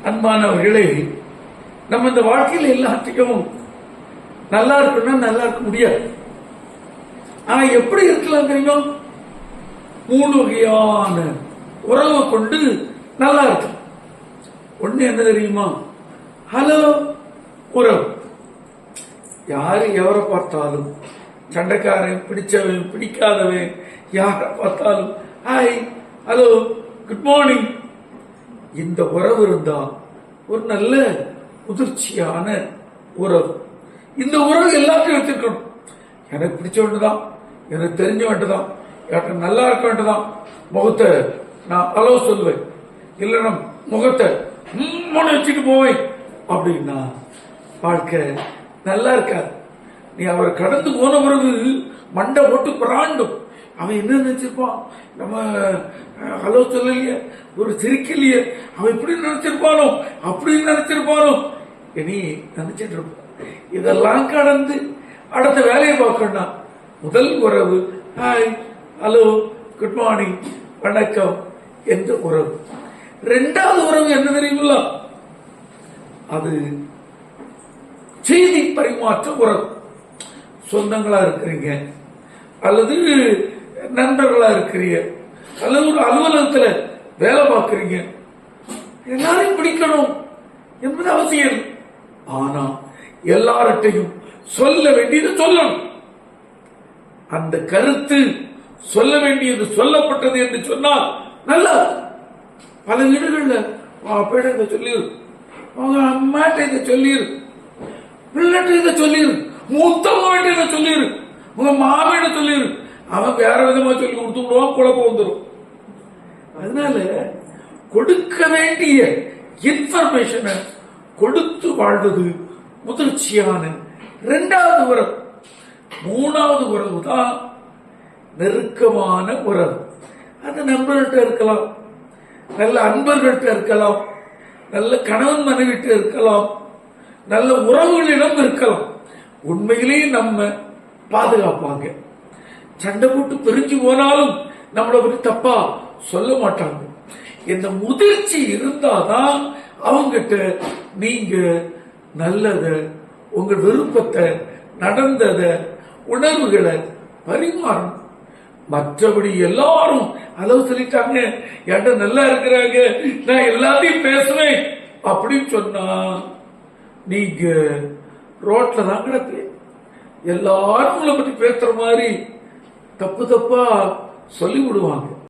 அன்பானவர்களே, நம்ம இந்த வாழ்க்கையில் எல்லாத்தையும் நல்லா இருக்கணும்னா நல்லா இருக்க முடியாது. ஆனா எப்படி இருக்கலாம் தெரியுமா? 3 வகையான உறவை கொண்டு நல்லா இருக்கலாம். ஒண்ணு என்ன தெரியுமா? ஹலோ உறவு. யாரு எவரை பார்த்தாலும், சண்டைக்காரன், பிடிச்சவன், பிடிக்காதவன், யாரை பார்த்தாலும் ஹாய், ஹலோ, குட் மார்னிங். இந்த உறவு இருந்தா ஒரு நல்ல முதிர்ச்சியான உறவு. இந்த உறவு எல்லாத்தையும் வச்சிருக்கணும். எனக்கு பிடிச்ச வேண்டுதான், எனக்கு தெரிஞ்ச வேண்டுதான், எனக்கு நல்லா இருக்க வேண்டுதான். முகத்தை நான் ஹலோ சொல்லுவேன், இல்லைன்னா முகத்தை வச்சுட்டு போவேன். அப்படின்னா வாழ்க்கை நல்லா இருக்காது. நீ அவரை கடந்து போன பிறகு மண்டை போட்டு பிராண்டும். அவன் என்ன நினைச்சிருப்பான்? நம்ம ஹலோ சொல்லலையே, ஒரு சிரிக்கலையே, அவன் இப்படி நினைச்சிருப்பானோ, அப்படின்னு நினைச்சிருப்பானோ, இனி நினைச்சிட்டு இருப்பான். இதெல்லாம் கடந்து அடுத்த வேலையை பார்க்கணும். முதல் உறவு ஹாய், ஹலோ, குட் மார்னிங், வணக்கம் என்ற உறவு. 2வது உறவு என்ன தெரியுங்களா? அது செய்தி பரிமாற்ற உறவு. சொந்தங்களா இருக்கிறீங்க, அல்லது நண்பர்களா இருக்கிறீங்க, அல்லது ஒரு அலுவலகத்தில் வேலை பார்க்கிறீங்க. எல்லாரையும் பிடிக்கணும் என்பது அவசியம். ஆனா எல்லார்ட்டையும் சொல்ல வேண்டியது சொல்லணும். அந்த கருத்து சொல்ல வேண்டியது சொல்லப்பட்டது என்று சொன்னால் நல்லா. பல வீடுகள்ல அப்பேட இதை சொல்லிரு, அவங்க அம்மாட்ட இதை சொல்லிரு, பிள்ளைட்ட இதை சொல்லிரு, மூத்தவங்கிட்ட இதை சொல்லிரு, உங்க மாமியிட சொல்லிரு. அவன் வேற விதமா சொல்லி கொடுத்து விடுவான், குழப்பம் வந்துடும். அதனால கொடுக்க வேண்டிய இன்ஃபர்மேஷனை கொடுத்து வாழ்வது முதிர்ச்சியான 2வது உறவு. 3வது உறவு தான் நெருக்கமான உறவு. அது நண்பர்கள்ட்ட இருக்கலாம், நல்ல அன்பர்கள்ட்ட இருக்கலாம், நல்ல கணவன் மனைவிட்ட இருக்கலாம், நல்ல உறவுகளிடம் இருக்கலாம். உண்மையிலேயே நம்ம பாதுகாப்பாங்க. சண்டை போட்டு பிரிஞ்சு போனாலும் நம்மளை பற்றி தப்பா சொல்ல மாட்டாங்க. இந்த முதிர்ச்சி இருந்தாதான் அவங்கிட்ட நீங்க நல்லத, உங்க விருப்பத்தை, நடந்தத, உணர்வுகளை பரிமாறணும். மற்றபடி எல்லாரும் அளவு சொல்லிட்டாங்க, என்கிட்ட நல்லா இருக்கிறாங்க, நான் எல்லாத்தையும் பேசுவேன் அப்படின்னு சொன்னா நீங்க ரோட்ல தான் கிடப்பீங்க. எல்லாரும் உங்களை பற்றி பேசுற மாதிரி தப்பு தப்பா சொல்லி விடுவாங்க.